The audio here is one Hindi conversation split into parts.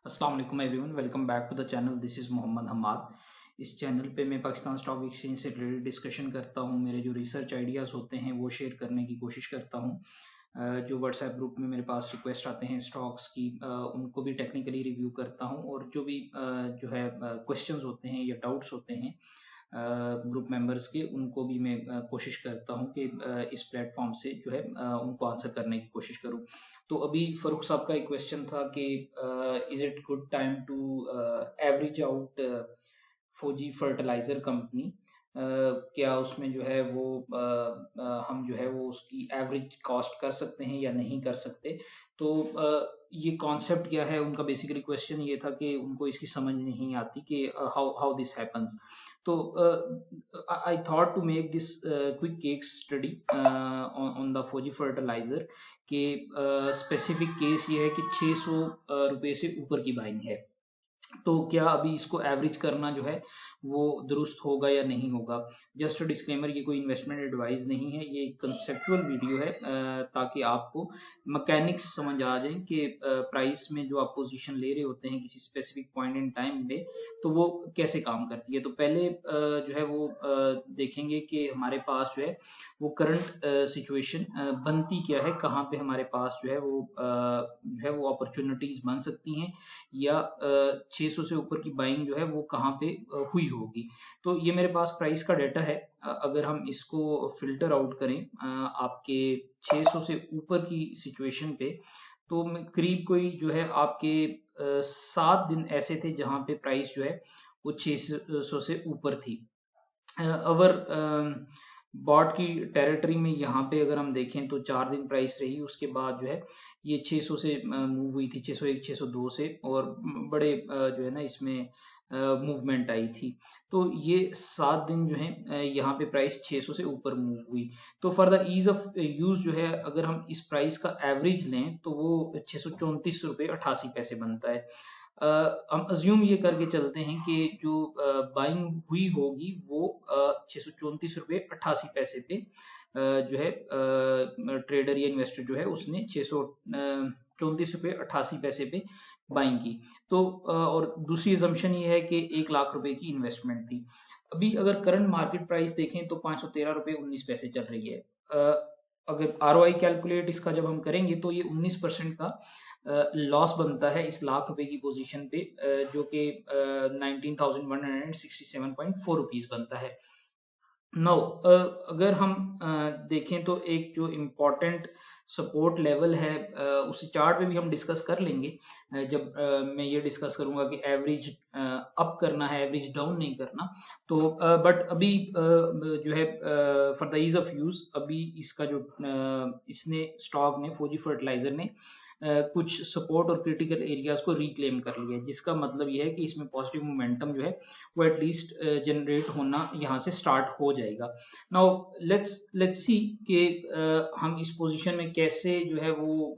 अस्सलाम वालेकुम everyone, welcome back to the channel. This is Mohammad Hammad. इस चैनल पे मैं पाकिस्तान स्टॉक एक्सचेंज से रिलेटेड डिस्कशन करता हूँ। मेरे जो रिसर्च आइडियाज़ होते हैं वो शेयर करने की कोशिश करता हूँ। जो व्हाट्सएप ग्रुप में मेरे पास रिक्वेस्ट आते हैं स्टॉक्स की, उनको भी टेक्निकली रिव्यू करता हूँ। और जो भी जो है क्वेश्चंस होते हैं या डाउट्स होते हैं ग्रुप मेंबर्स के, उनको भी मैं कोशिश करता हूँ कि इस प्लेटफॉर्म से जो है उनको आंसर करने की कोशिश करूँ। तो अभी फरूख साहब का एक क्वेश्चन था कि is it good time to average out Fauji fertilizer company. क्या उसमें जो है वो हम जो है वो उसकी एवरेज कॉस्ट कर सकते हैं या नहीं कर सकते। तो ये कॉन्सेप्ट क्या है उनका, बेसिकली क्वेश्चन ये था कि उनको इसकी समझ नहीं आती कि हाउ हाउ दिस हैपन्स। तो I thought to make this quick case study on the Fauji fertilizer के स्पेसिफिक केस ये है कि 600 रुपए से ऊपर की बाइंग है। तो क्या अभी इसको एवरेज करना जो है वो दुरुस्त होगा या नहीं होगा। जस्ट डिस्क्लेमर, ये कोई इन्वेस्टमेंट एडवाइस नहीं है, ये एक कंसेप्चुअल वीडियो है ताकि आपको मैकेनिक्स समझ आ जाए कि प्राइस में जो आप पोजीशन ले रहे होते हैं किसी स्पेसिफिक पॉइंट इन टाइम पे, तो वो कैसे काम करती है। तो पहले जो है वो देखेंगे कि हमारे पास जो है वो करंट सिचुएशन बनती क्या है, कहाँ पे हमारे पास जो है वो अपॉर्चुनिटीज बन सकती हैं, या 600 से ऊपर की बाइंग जो है वो कहाँ पे हुई होगी। तो ये मेरे पास प्राइस का डेटा है। अगर हम इसको फिल्टर आउट करें आपके 600 से ऊपर की सिचुएशन पे, तो करीब कोई जो है आपके 7 दिन ऐसे थे जहां पे प्राइस जो है वो 600 से ऊपर थी। अवर बॉट की टेरिटरी में यहाँ पे अगर हम देखें तो 4 दिन प्राइस रही, उसके बाद जो है ये 600 से मूव हुई थी, 601 602 से, और बड़े जो है ना इसमें मूवमेंट आई थी। तो ये 7 दिन जो है यहाँ पे प्राइस 600 से ऊपर मूव हुई। तो for the ease of use जो है अगर हम इस प्राइस का एवरेज लें तो वो 634 रुपये 88 पैसे बनता है। हम अज्यूम ये करके चलते हैं कि जो बाइंग हुई होगी वो 634 रुपये 88 पैसे पे जो है ट्रेडर या इन्वेस्टर जो है उसने 634 रुपये 88 पैसे पे बाइंग की। तो और दूसरी एजम्पशन ये है कि 1 लाख रुपए की इन्वेस्टमेंट थी। अभी अगर करंट मार्केट प्राइस देखें तो 513 रुपये 19 पैसे चल रही है। अगर ROI कैलकुलेट इसका जब हम करेंगे तो ये 19% का लॉस बनता है इस लाख रुपए की पोजीशन पे, जो कि 19,167.4 रुपीज बनता है। नो, अगर हम देखें तो एक जो इम्पोर्टेंट सपोर्ट लेवल है उस चार्ट पे भी हम डिस्कस कर लेंगे जब मैं ये डिस्कस करूंगा कि एवरेज अप करना है, एवरेज डाउन नहीं करना। तो बट अभी जो है for the ease of use, अभी इसका जो इसने स्टॉक ने फौजी फर्टिलाइजर ने कुछ सपोर्ट और क्रिटिकल एरियाज को रिक्लेम कर लिया है, जिसका मतलब यह है कि इसमें पॉजिटिव मोमेंटम जो है वो एटलीस्ट जनरेट होना यहाँ से स्टार्ट हो जाएगा। नाउ लेट्स सी कि हम इस पोजीशन में कैसे जो है वो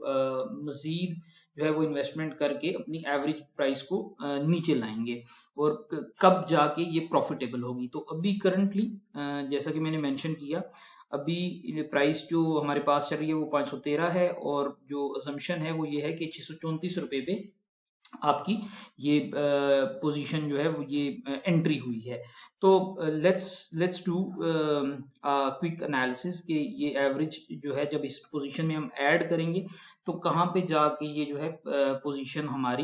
मजीद जो है वो इन्वेस्टमेंट करके अपनी एवरेज प्राइस को नीचे लाएंगे, और कब जाके ये प्रॉफिटेबल होगी। तो अभी करंटली जैसा कि मैंने मेंशन किया, अभी प्राइस जो हमारे पास चल रही है वो 513 है, और जो असम्पशन है वो ये है कि 634 रुपए पे आपकी ये पोजीशन जो है वो ये एंट्री हुई है। तो लेट्स डू क्विक एनालिसिस कि ये एवरेज जो है जब इस पोजीशन में हम ऐड करेंगे तो कहाँ पे जाके ये जो है पोजीशन हमारी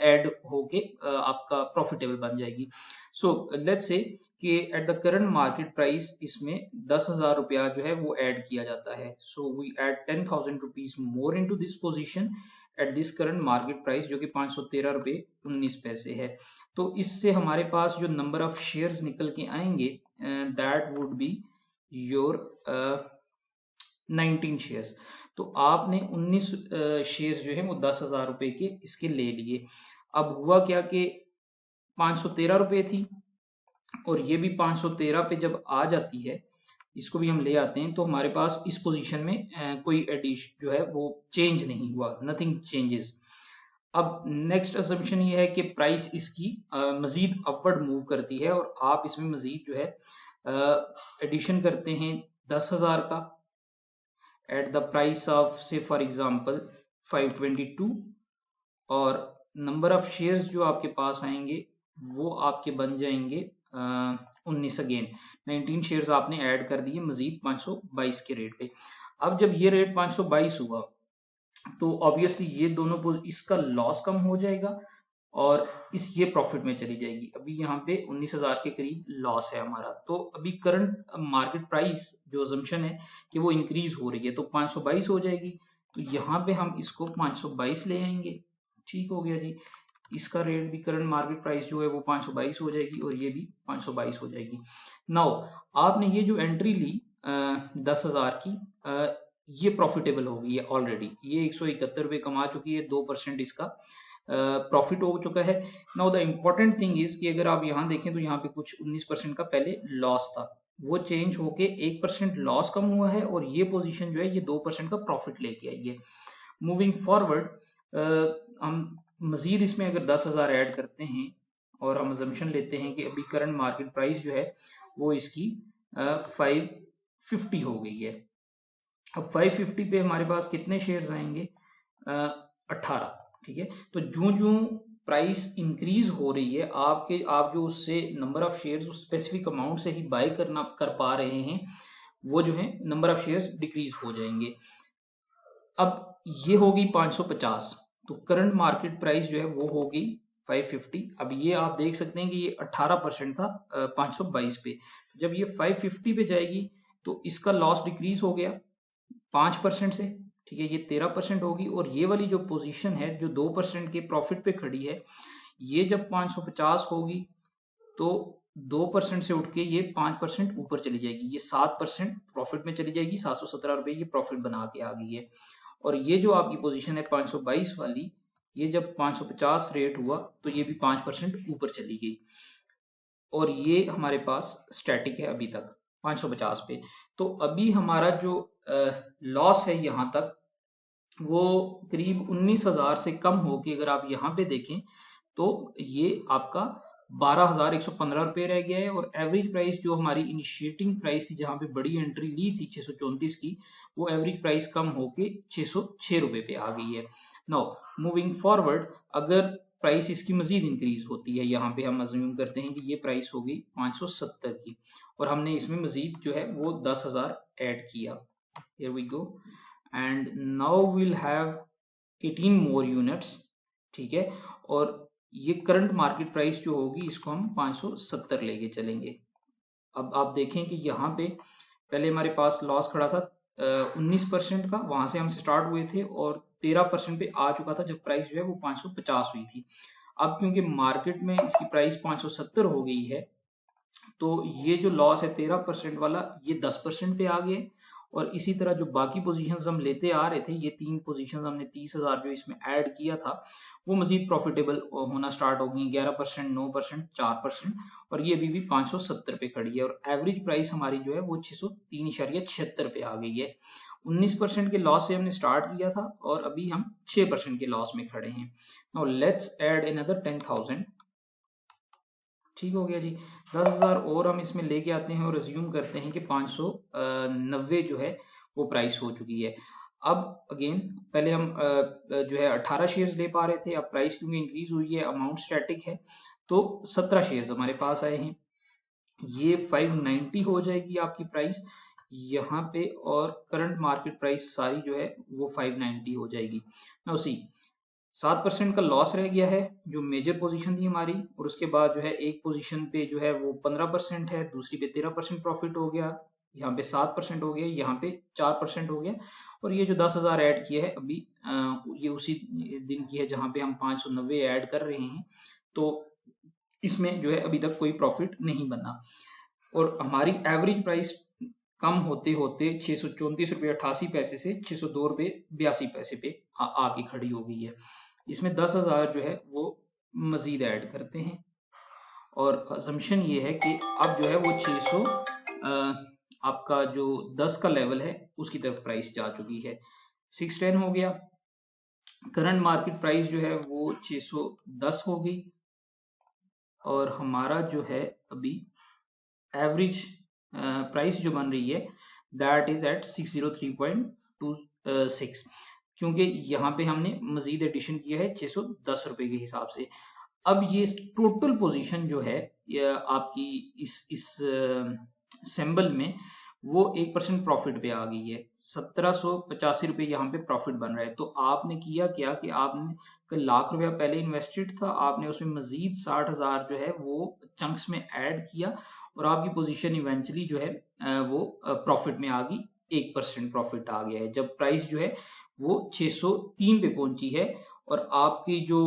ऐड होके आपका प्रॉफिटेबल बन जाएगी। सो लेट्स से कि at the current market price इसमें 10,000 रुपया जो है वो ऐड किया जाता है। So we add 10,000 rupees more into this position at this current market price, जो कि 513 रुपये 19 पैसे है। तो इससे हमारे पास जो नंबर ऑफ शेयर्स निकल के आएंगे that would be your 19 shares. तो आपने 19 शेयर्स जो है वो 10,000 रुपए के इसके ले लिए। अब हुआ क्या कि 513 रुपए थी, और ये भी 513 पे जब आ जाती है, इसको भी हम ले आते हैं, तो हमारे पास इस पोजीशन में कोई एडिशन जो है वो चेंज नहीं हुआ, नथिंग चेंजेस। अब नेक्स्ट असम्पशन ये है कि प्राइस इसकी मजीद अपवर्ड मूव करती है, और आप इसमें मजीद जो है एडिशन करते हैं 10,000 का एट द प्राइस ऑफ से फॉर एग्जांपल 522, और नंबर ऑफ शेयर्स जो आपके पास आएंगे वो आपके बन जाएंगे 19 अगेन 19 शेयर्स आपने ऐड कर दिए मजीद 522 के रेट पे। अब जब ये रेट 522 हुआ तो ऑब्वियसली ये दोनों इसका लॉस कम हो जाएगा और ये प्रॉफिट में चली जाएगी। अभी यहाँ पे 19,000 के करीब लॉस है हमारा। तो अभी करंट मार्केट प्राइस जो अजम्पशन है कि वो इंक्रीज हो रही है तो 522 हो जाएगी। तो यहाँ पे हम इसको 522 ले आएंगे। ठीक हो गया जी। इसका रेट भी करंट मार्केट प्राइस जो है वो 522 हो जाएगी और ये भी 522 हो जाएगी। नाउ आपने ये जो एंट्री ली 10,000 की ये प्रॉफिटेबल हो गई है ऑलरेडी। ये 171 रुपये कमा चुकी है, 2% इसका प्रॉफिट हो चुका है। Now the important thing is कि अगर आप यहाँ देखें तो यहाँ पे कुछ 19% का पहले लॉस था, वो चेंज होके 1% लॉस कम हुआ है और ये पोजीशन जो है ये 2% का प्रॉफिट लेके आई है। मूविंग फॉरवर्ड हम मजीद इसमें अगर 10,000 ऐड करते हैं और हम अजम्पशन लेते हैं कि अभी करंट मार्केट प्राइस जो है वो इसकी 550 हो गई है। अब 550 पे हमारे पास कितने शेयर्स आएंगे 18। ठीक है, तो जो प्राइस इंक्रीज हो रही है आप जो उससे नंबर ऑफ शेयर्स उस स्पेसिफिक अमाउंट से ही बाय कर पा रहे हैं वो जो है नंबर ऑफ शेयर्स डिक्रीज हो जाएंगे। अब ये होगी 550, तो करंट मार्केट प्राइस जो है वो होगी 550। अब ये आप देख सकते हैं कि ये 18% था 522 पे। जब ये 550 पे जाएगी तो इसका लॉस डिक्रीज हो गया 5% से। ठीक है, ये 13% होगी और ये वाली जो पोजीशन है जो 2% के प्रॉफिट पे खड़ी है ये जब 550 होगी तो 2% से उठ के ये 5% ऊपर चली जाएगी, ये 7% प्रॉफिट में चली जाएगी। 717 रुपए ये प्रॉफिट बना के आ गई है। और ये जो आपकी पोजीशन है 522 वाली, ये जब 550 रेट हुआ तो ये भी 5% ऊपर चली गई और ये हमारे पास स्टैटिक है अभी तक 550 पे। तो अभी हमारा जो लॉस है यहाँ तक वो करीब 19,000 से कम होके अगर आप यहाँ पे देखें तो ये आपका 12,115 रुपये रह गया है। और एवरेज प्राइस जो हमारी इनिशिएटिंग प्राइस थी जहां पे बड़ी एंट्री ली थी 634 की, वो एवरेज प्राइस कम होके 606 रुपये पे आ गई है। नाउ मूविंग फॉरवर्ड अगर प्राइस इसकी मजीद इंक्रीज होती है, यहाँ पे हम अज्यूम करते हैं कि ये प्राइस हो गई 570 की और हमने इसमें मजीद जो है वो 10,000 ऐड किया। Here we go and now we'll have 18 more units। ठीक है, और ये करंट मार्केट प्राइस जो होगी इसको हम 570 लेके चलेंगे। अब आप देखें कि यहाँ पे पहले हमारे पास लॉस खड़ा था 19% का, वहां से हम स्टार्ट हुए थे और 13% पे आ चुका था जब प्राइस जो है वो 550 हुई थी। अब क्योंकि मार्केट में इसकी प्राइस 570 हो गई है तो ये जो लॉस है 13% वाला ये 10% पे आ गए। और इसी तरह जो बाकी पोजीशंस हम लेते आ रहे थे, ये 3 पोजीशंस हमने 30,000 जो इसमें ऐड किया था वो मजीद प्रॉफिटेबल होना स्टार्ट हो गई। 11%, 9%, 4% और ये अभी भी 570 पे खड़ी है और एवरेज प्राइस हमारी जो है वो 603.76 पे आ गई है। 19% के लॉस से हमने स्टार्ट किया था और अभी हम 6% के लॉस में खड़े हैं। Now let's add another 10,000। ठीक हो गया जी। 10,000 और हम इसमें लेके आते हैं और अज्यूम करते हैं कि 590 जो है वो प्राइस हो चुकी है। अब अगेन पहले हम जो है 18 शेयर्स ले पा रहे थे, अब प्राइस क्योंकि इंक्रीज हुई है, अमाउंट स्टैटिक है तो 17 शेयर्स हमारे पास आए हैं। ये 590 हो जाएगी आपकी प्राइस यहाँ पे और करंट मार्केट प्राइस सारी जो है वो 590 हो जाएगी। नाउ सी 7% का लॉस रह गया है जो मेजर पोजीशन थी हमारी, और उसके बाद जो है एक पोजीशन पे जो है वो 15% है, दूसरी पे 13% प्रॉफिट हो गया, यहाँ पे 7% हो गया, यहाँ पे 4% हो गया। और ये जो 10,000 ऐड किया है अभी ये उसी दिन की है जहाँ पे हम 590 ऐड कर रहे हैं, तो इसमें जो है अभी तक कोई प्रॉफिट नहीं बना। और हमारी एवरेज प्राइस कम होते होते 634.88 से 602.82 पे आके खड़ी हो गई है। इसमें 10,000 जो है वो मजीद ऐड करते हैं और असम्पशन ये है कि अब जो है वो 600 आपका जो 10 का लेवल है उसकी तरफ प्राइस जा चुकी है। 610 हो गया, करंट मार्केट प्राइस जो है वो 610 हो गई और हमारा जो है अभी एवरेज प्राइस जो बन रही है दैट इज एट 603.26। क्योंकि यहाँ पे हमने मजीद एडिशन किया है 610 रुपए के हिसाब से। अब ये टोटल पोजीशन जो है आपकी इस सिंबल में वो 1% प्रॉफिट पे आ गई है, 1785 रुपए यहाँ पे प्रॉफिट बन रहा है। तो आपने किया क्या कि आपने लाख रुपया पहले इन्वेस्टेड था, आपने उसमें मजीद 60,000 जो है वो चंक्स में ऐड किया और आपकी पोजीशन इवेंचुअली जो है वो प्रॉफिट में आ गई, 1% प्रॉफिट आ गया है जब प्राइस जो है वो 603 पे पहुंची है और आपकी जो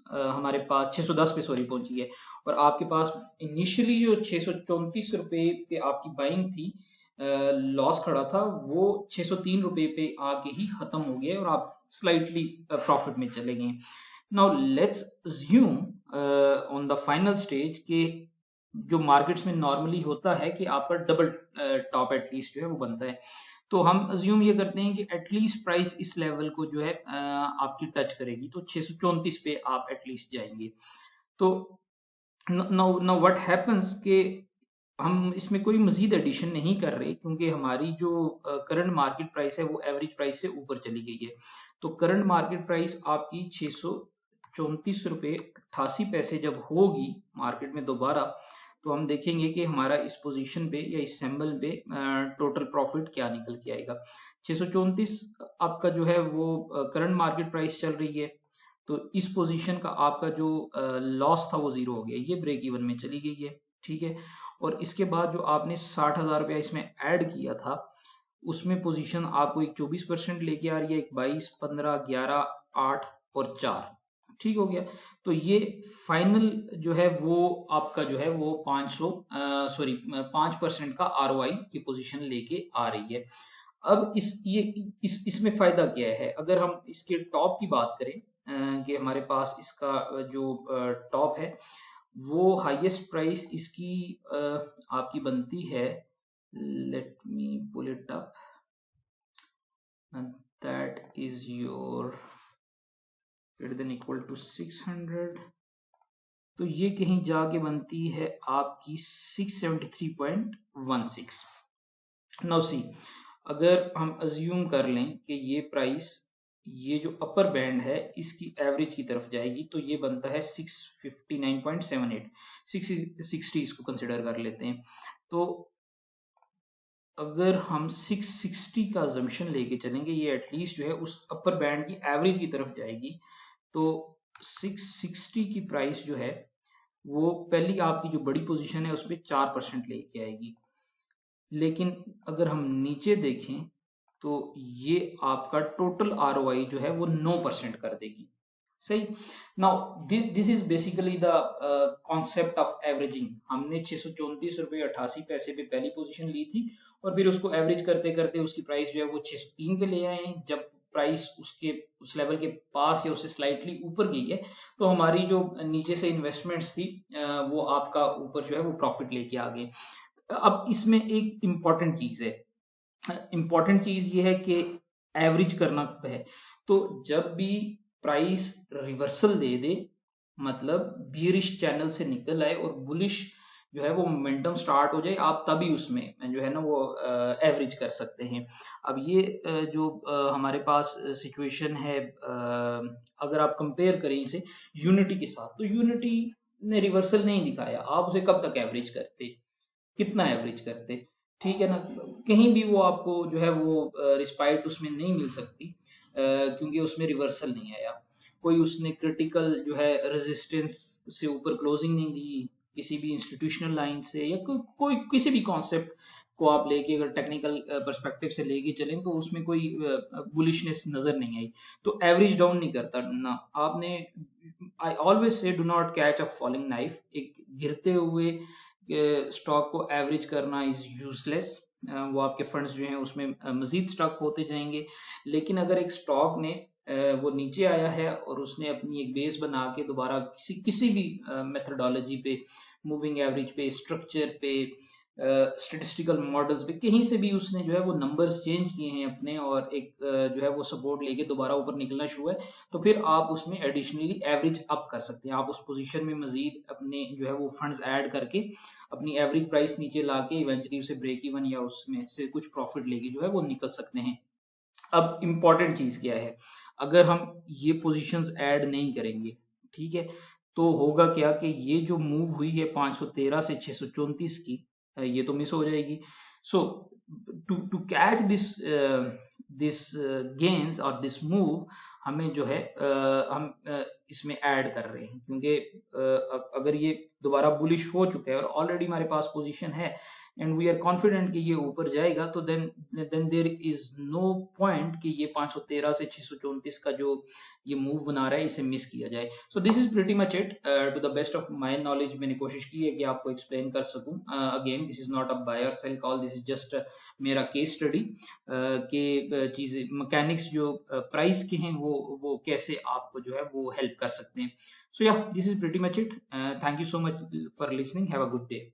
हमारे पास 610 पे सॉरी पहुंची है और आपके पास इनिशियली जो 634 रुपए पे आपकी बाइंग थी, लॉस खड़ा था, वो 603 रुपए पे आके ही खत्म हो गया और आप स्लाइटली प्रॉफिट में चले गए। Now let's assume on the final stage के जो मार्केट्स में नॉर्मली होता है कि आपका डबल टॉप एटलीस्ट जो है वो बनता है। तो हम अज्यूम ये करते हैं कि एटलीस्ट प्राइस इस लेवल को जो है आपकी टच करेगी, तो 634 पे आप एटलीस्ट जाएंगे। तो नाउ व्हाट हैपेंस कि हम इसमें कोई मजीद एडिशन नहीं कर रहे क्योंकि हमारी जो करंट मार्केट प्राइस है वो एवरेज प्राइस से ऊपर चली गई है। तो करंट मार्केट प्राइस आपकी 634 रुपए 88 पैसे जब होगी मार्केट में दोबारा, तो हम देखेंगे कि हमारा इस पोजीशन पे या इस सिंबल पे टोटल प्रॉफिट क्या निकल के आएगा। 634 आपका जो है वो करंट मार्केट प्राइस चल रही है, तो इस पोजीशन का आपका जो लॉस था वो जीरो हो गया, ये ब्रेक इवन में चली गई है, ठीक है। और इसके बाद जो आपने 60,000 रुपया इसमें ऐड किया था उसमें पोजीशन आपको एक 24% लेके आ रही है, एक 22, 15, 11, 8 और 4, ठीक हो गया। तो ये फाइनल जो है वो आपका जो है वो 5% का ROI की पोजीशन लेके आ रही है। अब इसमें फायदा क्या है, अगर हम इसके टॉप की बात करें कि हमारे पास इसका जो टॉप है वो हाईएस्ट प्राइस इसकी आपकी बनती है, let me pull it up, that is your greater than equal to 600, तो ये कहीं जाके बनती है आपकी 673.16। नाउ सी, अगर हम अज्यूम कर लें कि ये प्राइस ये जो अपर बैंड है इसकी एवरेज की तरफ जाएगी, तो ये बनता है 659.78, 660 इसको कंसिडर कर लेते हैं। तो अगर हम 660 का अजम्पशन लेके चलेंगे ये एटलीस्ट जो है उस अपर बैंड की एवरेज की तरफ जाएगी, तो 660 की प्राइस जो है वो पहली आपकी जो बड़ी पोजीशन है उस पर 4% लेके आएगी। लेकिन अगर हम नीचे देखें तो ये आपका टोटल ROI जो है वो 9% कर देगी, सही। Now this is basically the concept of averaging. हमने 634 रुपये 88 पैसे पे पहली पोजीशन ली थी और फिर उसको एवरेज करते करते उसकी प्राइस जो है वो 603 पे ले आए हैं। जब प्राइस उसके उस लेवल के पास या उससे स्लाइटली ऊपर गई है तो हमारी जो नीचे से इन्वेस्टमेंट्स थी वो आपका ऊपर जो है वो प्रॉफिट लेके आ गए। अब इसमें एक इम्पॉर्टेंट चीज है, इम्पॉर्टेंट चीज ये है कि एवरेज करना कब है, तो जब भी प्राइस रिवर्सल दे दे, मतलब बियरिश चैनल से निकल आए और बुलिश जो है वो मोमेंटम स्टार्ट हो जाए, आप तभी उसमें जो है ना वो एवरेज कर सकते हैं। अब ये जो हमारे पास सिचुएशन है, अगर आप कंपेयर करें इसे यूनिटी के साथ, तो यूनिटी ने रिवर्सल नहीं दिखाया, आप उसे कब तक एवरेज करते, कितना एवरेज करते, ठीक है ना। कहीं भी वो आपको जो है वो रिस्पाइट उसमें नहीं मिल सकती क्योंकि उसमें रिवर्सल नहीं आया, कोई उसने क्रिटिकल जो है रेजिस्टेंस से ऊपर क्लोजिंग नहीं दी किसी भी इंस्टीट्यूशनल लाइन से, या कोई किसी भी कॉन्सेप्ट को आप लेके अगर टेक्निकल पर्सपेक्टिव से लेके चलें तो उसमें कोई बुलिशनेस नजर नहीं आई, तो एवरेज डाउन नहीं करता ना आपने। I always say do not catch a falling knife, एक गिरते हुए स्टॉक को एवरेज करना इज यूजलेस, वो आपके फंड्स जो हैं उसमें मजीद स्टॉक होते जाएंगे। लेकिन अगर एक स्टॉक ने वो नीचे आया है और उसने अपनी एक बेस बना के दोबारा किसी भी मेथडोलॉजी पे, मूविंग एवरेज पे, स्ट्रक्चर पे, स्टेटिस्टिकल मॉडल्स पे, कहीं से भी उसने जो है वो नंबर्स चेंज किए हैं अपने और एक जो है वो सपोर्ट लेके दोबारा ऊपर निकलना शुरू है, तो फिर आप उसमें एडिशनली एवरेज अप कर सकते हैं। आप उस पोजीशन में मजीद अपने जो है वो फंड्स ऐड करके अपनी एवरेज प्राइस नीचे ला के इवेंचुअली उसे ब्रेक इवन या उसमें से कुछ प्रॉफिट लेके जो है वो निकल सकते हैं। अब इम्पॉर्टेंट चीज क्या है, अगर हम ये पोजीशंस ऐड नहीं करेंगे, ठीक है, तो होगा क्या कि ये जो मूव हुई है 513 से 634 की, ये तो मिस हो जाएगी। सो टू कैच दिस गेन्स और दिस मूव, हमें जो है हम इसमें ऐड कर रहे हैं, क्योंकि अगर ये दोबारा बुलिश हो चुका है और ऑलरेडी हमारे पास पोजीशन है एंड वी आर कॉन्फिडेंट कि ये ऊपर जाएगा, तो then there is no point कि ये 513 से 634 का जो ये मूव बना रहा है इसे मिस किया जाए। So this is pretty much it, to the best of my knowledge मैंने कोशिश की है कि आपको एक्सप्लेन कर सकूं। Again this is not a buy और sell call, this is just मेरा केस स्टडी के चीजें मैकेनिक्स जो प्राइस के हैं वो कैसे आपको जो है वो हेल्प कर सकते हैं। सो या this is pretty much it, thank you so much for listening, have a good day.